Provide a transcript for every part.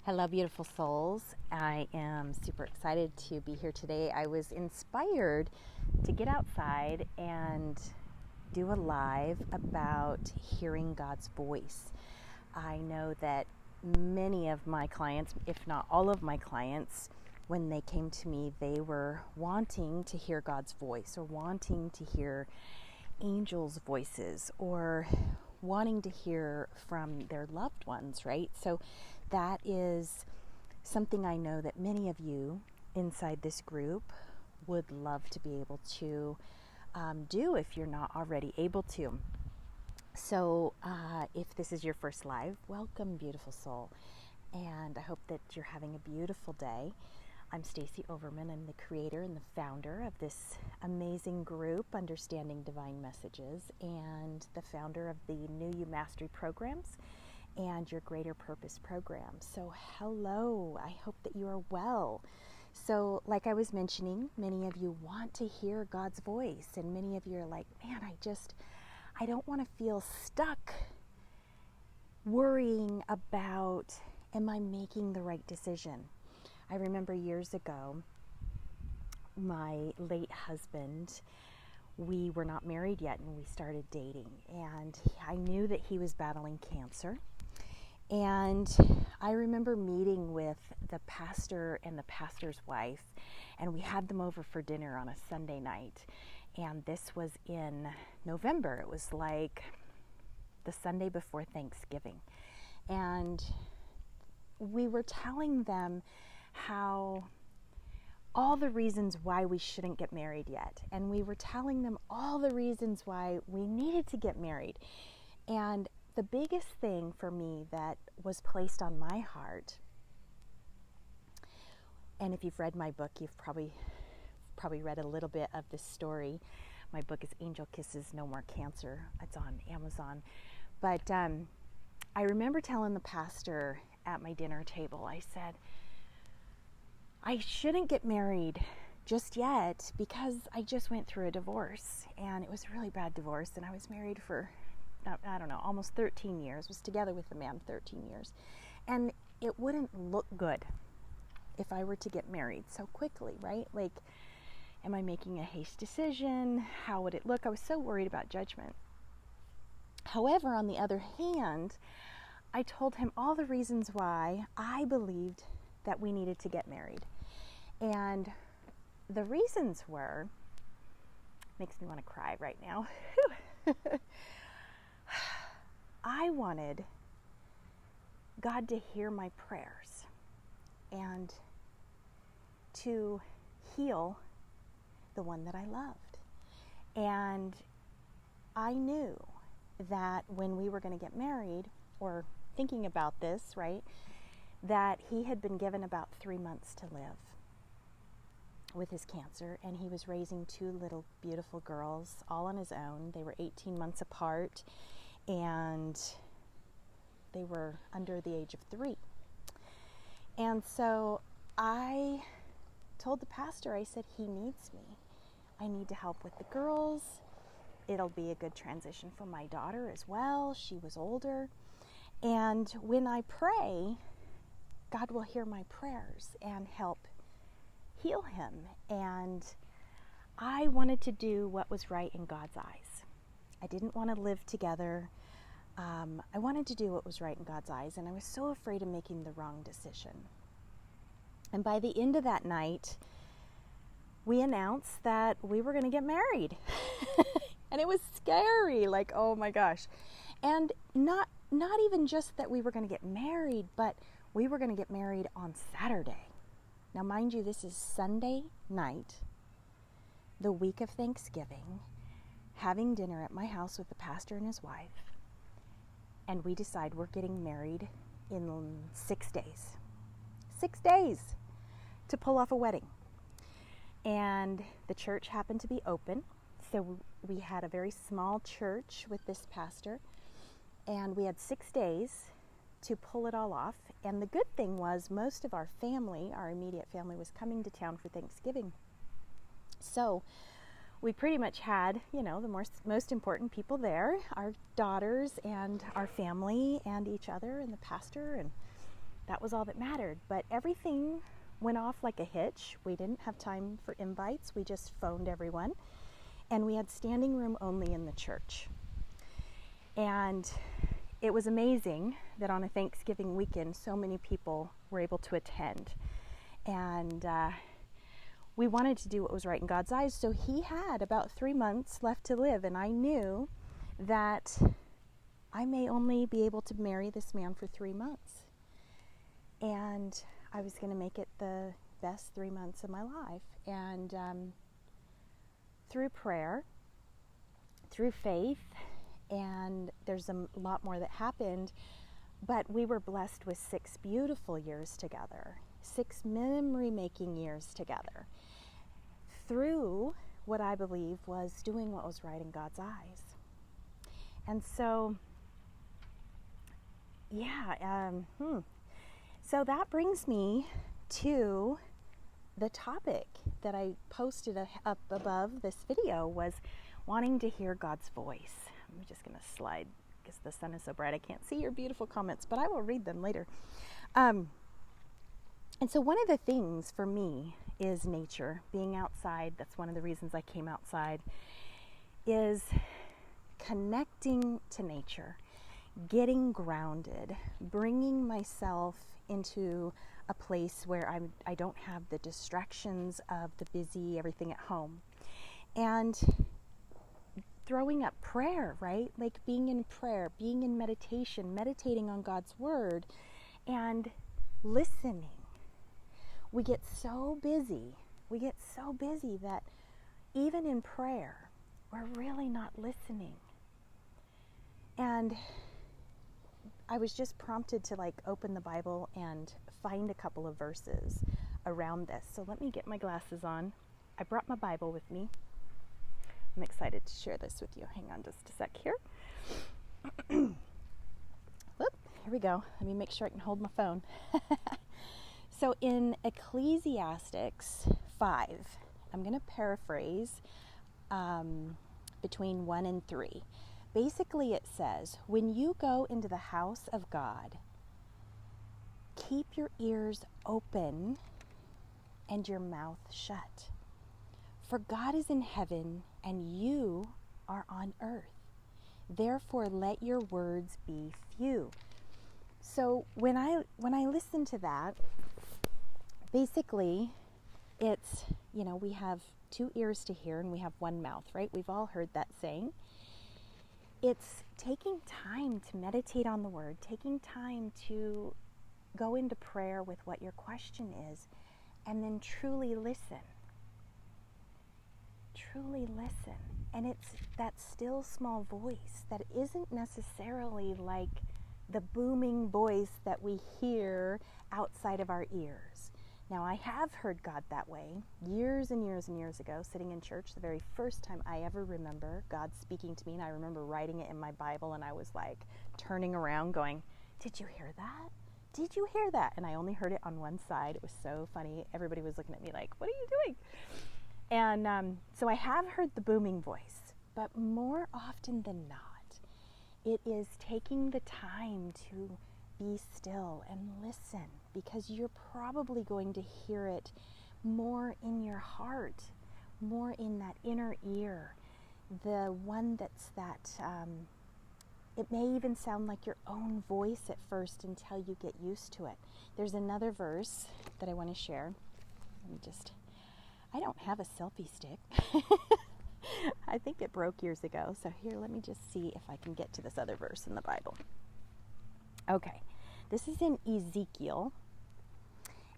Hello, beautiful souls. I am super excited to be here today. I was inspired to get outside and do a live about hearing God's voice. I know that many of my clients, if not all of my clients, when they came to me, they were wanting to hear God's voice or wanting to hear angels' voices or wanting to hear from their loved ones, right? So that is something I know that many of you inside this group would love to be able to do if you're not already able to. So if this is your first live, welcome, beautiful soul. And I hope that you're having a beautiful day. I'm Stacie Overman. I'm the creator and the founder of this amazing group, Understanding Divine Messages, and the founder of the New You Mastery programs and your Greater Purpose program. So hello, I hope that you are well. So like I was mentioning, many of you want to hear God's voice, and many of you are like, man, I don't want to feel stuck worrying about, am I making the right decision? I remember years ago, my late husband, we were not married yet and we started dating, and I knew that he was battling cancer. And I remember meeting with the pastor and the pastor's wife, and we had them over for dinner on a Sunday night. And this was in November. It was like the Sunday before Thanksgiving. And we were telling them how all the reasons why we shouldn't get married yet. And we were telling them all the reasons why we needed to get married. And the biggest thing for me that was placed on my heart, and if you've read my book, you've probably read a little bit of this story. My book is Angel Kisses, No More Cancer. It's on Amazon. But I remember telling the pastor at my dinner table, I said, I shouldn't get married just yet because I just went through a divorce, and it was a really bad divorce, and I was married for almost 13 years, was together with the man 13 years. And it wouldn't look good if I were to get married so quickly, right? Like, am I making a hasty decision? How would it look? I was so worried about judgment. However, on the other hand, I told him all the reasons why I believed that we needed to get married. And the reasons were, makes me want to cry right now. I wanted God to hear my prayers and to heal the one that I loved. And I knew that when we were going to get married, or thinking about this, right, that he had been given about 3 months to live with his cancer, and he was raising 2 little beautiful girls all on his own. They were 18 months apart, and they were under the age of 3. And so I told the pastor, I said, he needs me. I need to help with the girls. It'll be a good transition for my daughter as well. She was older. And when I pray, God will hear my prayers and help heal him. And I wanted to do what was right in God's eyes. I didn't want to live together. I wanted to do what was right in God's eyes, and I was so afraid of making the wrong decision. And by the end of that night, we announced that we were going to get married. And it was scary, like, oh my gosh. And not even just that we were going to get married, but we were going to get married on Saturday. Now, mind you, this is Sunday night, the week of Thanksgiving, having dinner at my house with the pastor and his wife, and we decide we're getting married in 6 days. 6 days to pull off a wedding. And the church happened to be open, so we had a very small church with this pastor, and we had 6 days to pull it all off. And the good thing was most of our family, our immediate family, was coming to town for Thanksgiving. So we pretty much had, the most important people there, our daughters and our family and each other and the pastor. that was all that mattered. But everything went off like a hitch. We didn't have time for invites. We just phoned everyone. And we had standing room only in the church. And it was amazing that on a Thanksgiving weekend, so many people were able to attend. And we wanted to do what was right in God's eyes. So he had about 3 months left to live. And I knew that I may only be able to marry this man for 3 months. And I was going to make it the best 3 months of my life. And through prayer, through faith, and there's a lot more that happened, but we were blessed with 6 beautiful years together, 6 memory-making years together, through what I believe was doing what was right in God's eyes. And so, so that brings me to the topic that I posted up above this video, was wanting to hear God's voice. I'm just going to slide because the sun is so bright I can't see your beautiful comments, but I will read them later. And so one of the things for me is nature, being outside. That's one of the reasons I came outside, is connecting to nature, getting grounded, bringing myself into a place where I don't have the distractions of the busy everything at home. And throwing up prayer, right? Like being in prayer, being in meditation, meditating on God's word, and listening. We get so busy that even in prayer, we're really not listening. And I was just prompted to open the Bible and find a couple of verses around this. So let me get my glasses on. I brought my Bible with me. I'm excited to share this with you. Hang on just a sec here. Whoop, here we go. Let me make sure I can hold my phone. So in Ecclesiastes 5, I'm going to paraphrase between 1 and 3. Basically it says, when you go into the house of God, keep your ears open and your mouth shut. For God is in heaven and you are on earth. Therefore let your words be few. So when I listen to that, basically it's, we have 2 ears to hear and we have 1 mouth, right? We've all heard that saying. It's taking time to meditate on the word, taking time to go into prayer with what your question is, and then truly listen. Truly listen. And it's that still small voice that isn't necessarily like the booming voice that we hear outside of our ears. Now, I have heard God that way years and years and years ago, sitting in church, the very first time I ever remember God speaking to me, and I remember writing it in my Bible, and I was turning around going, did you hear that? Did you hear that? And I only heard it on one side. It was so funny. Everybody was looking at me like, what are you doing? And so I have heard the booming voice, but more often than not, it is taking the time to be still and listen, because you're probably going to hear it more in your heart, more in that inner ear, the one that's it may even sound like your own voice at first until you get used to it. There's another verse that I want to share. I don't have a selfie stick. I think it broke years ago. So here, let me just see if I can get to this other verse in the Bible. Okay, this is in Ezekiel,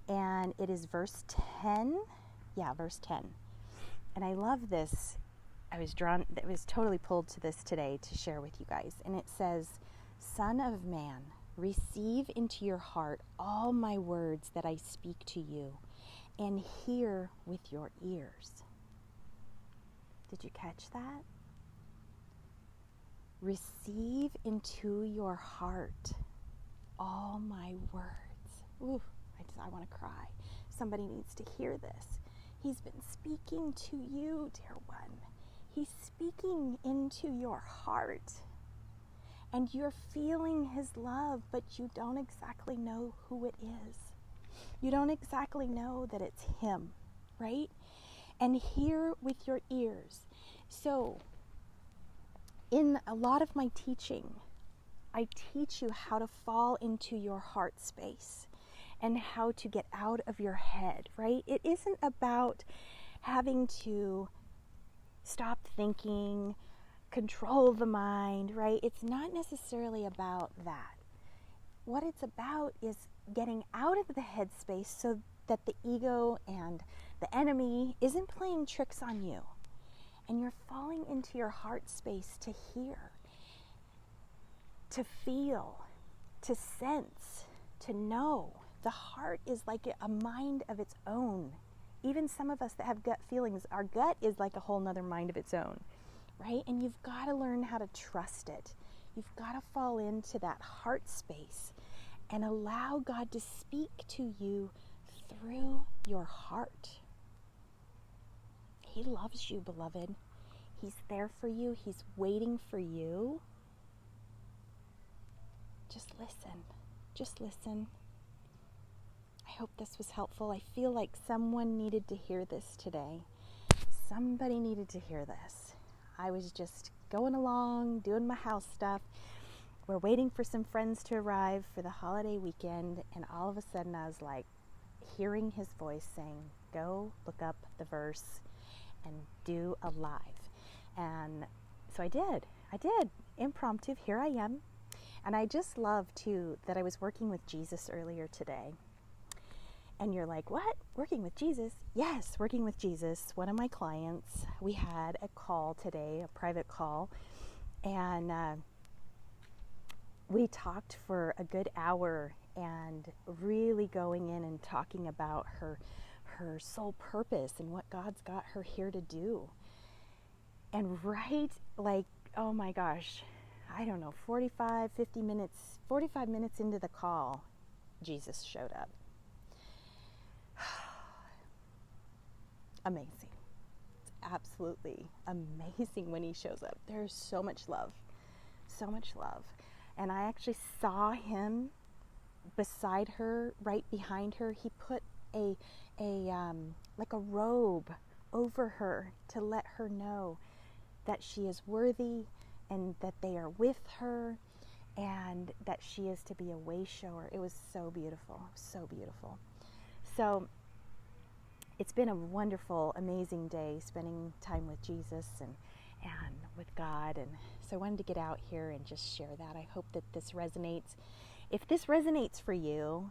and it is verse 10. Yeah, verse 10. And I love this. It was totally pulled to this today to share with you guys. And it says, Son of man, receive into your heart all my words that I speak to you, and hear with your ears. Did you catch that? Receive into your heart all my words. Ooh, I want to cry. Somebody needs to hear this. He's been speaking to you, dear one. He's speaking into your heart. and you're feeling his love, but you don't exactly know who it is. You don't exactly know that it's him, right? And hear with your ears. So, in a lot of my teaching, I teach you how to fall into your heart space and how to get out of your head, right? It isn't about having to stop thinking, control the mind, right? It's not necessarily about that. What it's about is getting out of the headspace so that the ego and the enemy isn't playing tricks on you. And you're falling into your heart space to hear, to feel, to sense, to know. The heart is like a mind of its own. Even some of us that have gut feelings, our gut is like a whole nother mind of its own, right? And you've got to learn how to trust it. You've got to fall into that heart space and allow God to speak to you through your heart. He loves you, beloved. He's there for you. He's waiting for you. Just listen. Just listen. I hope this was helpful. I feel like someone needed to hear this today. Somebody needed to hear this. I was just going along, doing my house stuff. We're waiting for some friends to arrive for the holiday weekend, and all of a sudden I was like hearing his voice saying, go look up the verse and do a live. And so I did, impromptu, here I am. And I just love too that I was working with Jesus earlier today. And you're like, what? Working with Jesus? Yes, working with Jesus. One of my clients, we had a call today, a private call, and we talked for a good hour and really going in and talking about her soul purpose and what God's got her here to do. And right, like, oh my gosh, I don't know, 45 minutes into the call, Jesus showed up. Amazing. It's absolutely amazing when he shows up. There's so much love. So much love. And I actually saw him beside her, right behind her. He put a robe over her to let her know that she is worthy and that they are with her and that she is to be a way shower. It was so beautiful, so beautiful. So it's been a wonderful, amazing day spending time with Jesus and with God. And so I wanted to get out here and just share that. I hope that this resonates. If this resonates for you,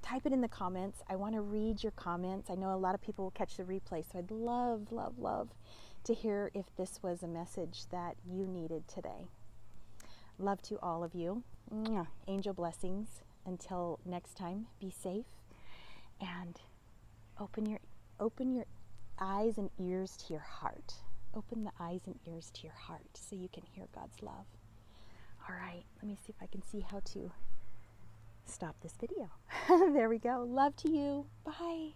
type it in the comments. I want to read your comments. I know a lot of people will catch the replay, so I'd love, love, love to hear if this was a message that you needed today. Love to all of you. Mwah. Angel blessings. Until next time, be safe and open your eyes and ears to your heart. Open the eyes and ears to your heart so you can hear God's love. All right, let me see if I can see how to stop this video. There we go. Love to you. Bye.